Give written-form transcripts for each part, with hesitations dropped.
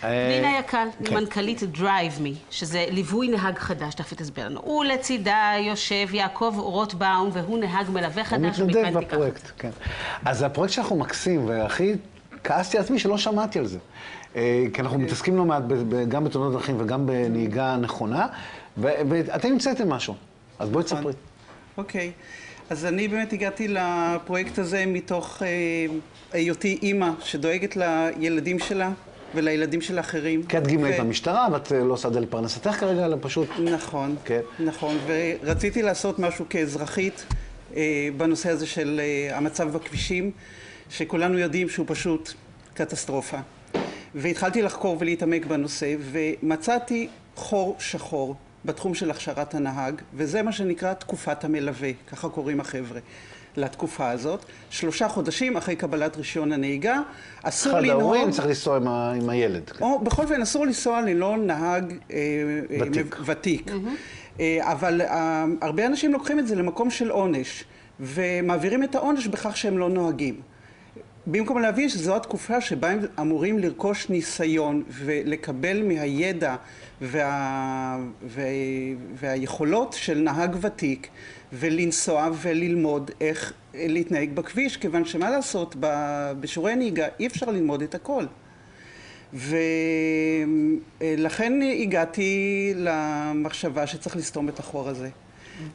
פנינה יקל, מנכ"לית Drive Me, שזה ליווי נהג חדש, תכף תסביר לנו. הוא לצידה יושב יעקב רוטבאום, והוא נהג מלווה חדש. הוא מתנדב בפרויקט, כן. אז הפרויקט שאנחנו מקסים, והכי כעסתי עצמי שלא שמעתי על זה. כי אנחנו מתעסקים לא מעט גם בתאונות דרכים וגם בנהיגה נכונה, ואתם נמצאתם משהו, אז בואי תספרי. אוקיי, אז אני באמת הגעתי לפרויקט הזה מתוך היותי אימא שדואגת לילדים שלה ולילדים של האחרים. כי את גמלאית במשטרה, ואת לא עושה את זה לפרנסתך כרגע, אלא פשוט... נכון, נכון, ורציתי לעשות משהו כאזרחית בנושא הזה של המצב בכבישים, שכולנו יודעים שהוא פשוט קטסטרופה. והתחלתי לחקור ולהתעמק בנושא, ומצאתי חור שחור בתחום של הכשרת הנהג, וזה מה שנקרא תקופת המלווה, ככה קוראים החבר'ה לתקופה הזאת. 3 חודשים אחרי קבלת רישיון הנהיגה, אסור לנהוג... אחד ההורים צריך לנסוע עם הילד. או בכל אופן, אסור לנסוע ללא נהג ותיק. אבל הרבה אנשים לוקחים את זה למקום של עונש, ומעבירים את העונש בכך שהם לא נוהגים. במקום להבין שזו התקופה שבה הם אמורים לרכוש ניסיון ולקבל מהידע והיכולות של נהג ותיק ולנסוע וללמוד איך להתנהג בכביש, כיוון שמה לעשות, בשיעורי נהיגה אי אפשר ללמוד את הכל. ולכן הגעתי למחשבה שצריך לסתום את החור הזה.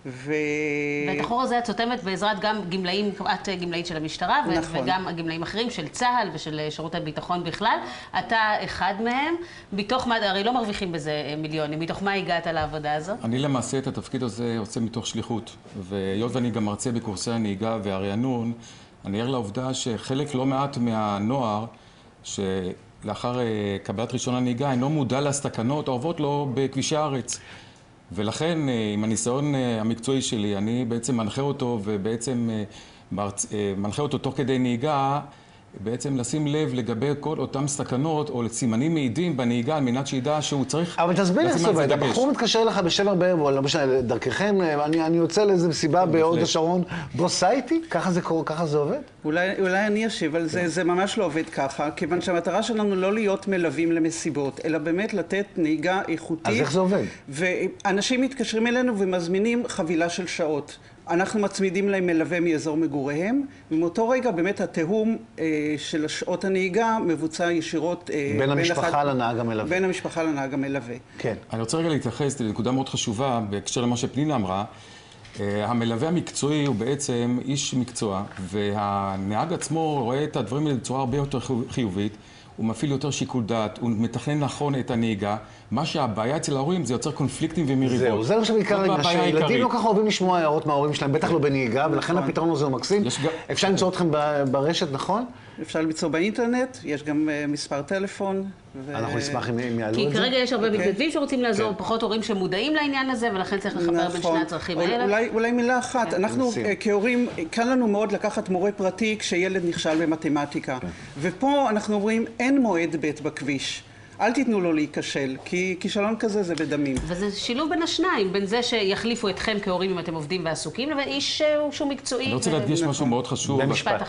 ואת החור הזה את סותמת בעזרת גם גמלאים, את גמלאית של המשטרה, וגם הגמלאים אחרים של צה"ל ושל שירות הביטחון בכלל. אתה אחד מהם, בתוך מה, הרי לא מרוויחים בזה מיליונים, מתוך מה הגעת לעבודה הזו? אני למעשה את התפקיד הזה עושה מתוך שליחות, והיות ואני גם מרצה בקורסי הנהיגה והרענון, אני ער לעובדה שחלק לא מעט מהנוער, שלאחר קבלת רישיון הנהיגה, אינו מודע לסכנות האורבות לו בכבישי הארץ. ולכן, עם הניסיון המקצועי שלי, אני בעצם מנחה אותו, ובעצם מנחה אותו תוך כדי נהיגה, בעצם לשים לב לגבי כל אותם סכנות, או לסימנים מעידים בנהיגה, על מנת שידע שהוא צריך... אבל תסביר לי סובה, הבחור מתקשר לך ב7 בערב, או לא משנה, דרככם, אני יוצא לאיזה מסיבה בהוד השרון, בוא סע איתי? ככה זה קורה, ככה זה עובד? אולי אני אשיב על זה, זה ממש לא עובד ככה, כיוון שהמטרה שלנו לא להיות מלווים למסיבות, אלא באמת לתת נהיגה איכותית. אז איך זה עובד? ואנשים מתקשרים אלינו ומזמינים חבילה של שעות. אנחנו מצמידים להם מלווה מאזור מגוריהם, ומאותו רגע באמת התיאום של שעות הנהיגה מבוצע ישירות בין המשפחה לנהג המלווה. בין המשפחה לנהג המלווה. כן. אני רוצה רגע להתייחס לנקודה מאוד חשובה, בהקשר למה שפנינה אמרה. המלווה המקצועי הוא בעצם איש מקצוע, והנהג עצמו רואה את הדברים האלה בצורה הרבה יותר חיובית. הוא מפעיל יותר שיקול דעת, הוא מתכנן נכון את הנהיגה. מה שהבעיה אצל ההורים זה יוצר קונפליקטים ומריבות. זהו, זה בעיקר שהילדים לא ככה אוהבים לשמוע הערות מההורים שלהם, בטח לא בנהיגה, ולכן הפתרון הזה הוא מקסים. אפשר למצוא אתכם ברשת, נכון? אפשר למצוא באינטרנט, יש גם מספר טלפון. אנחנו נשמח אם יעלו את זה. כי כרגע יש הרבה מתנדבים שרוצים לעזור, פחות הורים שמודעים לעניין הזה, ולכן צריך לחבר בין שני הצרכים האלה. אולי מילה אחת, אנחנו כהורים, קל לנו מאוד לקחת מורה פרטי כשילד נכשל במתמטיקה. ופה אנחנו אומרים, אין מועד ב' בכביש. אל תיתנו לו להיכשל, כי כישלון כזה זה בדמים. וזה שילוב בין השניים, בין זה שיחליפו אתכם כהורים אם אתם עובדים ועסוקים, לבין איש שהוא מקצועי. אני רוצה להדגיש משהו מאוד חשוב.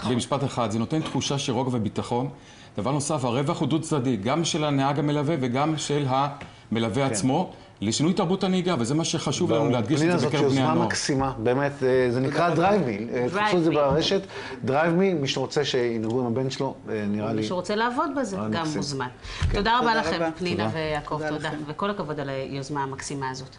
במשפט אחד. זה נותן תחושה של רוגע וביטחון. דבר נוסף, הרווח הוא דו צדדי, גם של הנהג המלווה וגם של המלווה עצמו, לשינוי תרבות הנהיגה, וזה מה שחשוב לנו להדגיש את זה בקרב בני הנוער. יוזמה מקסימה, באמת, זה נקרא Drive Me, תחפשו את זה ברשת, Drive Me, מי שרוצה שינהגו עם הבן שלו, נראה לי... מי שרוצה לעבוד בזה, גם מוזמן. תודה רבה לכם, פנינה ויעקב, תודה, וכל הכבוד על היוזמה המקסימה הזאת.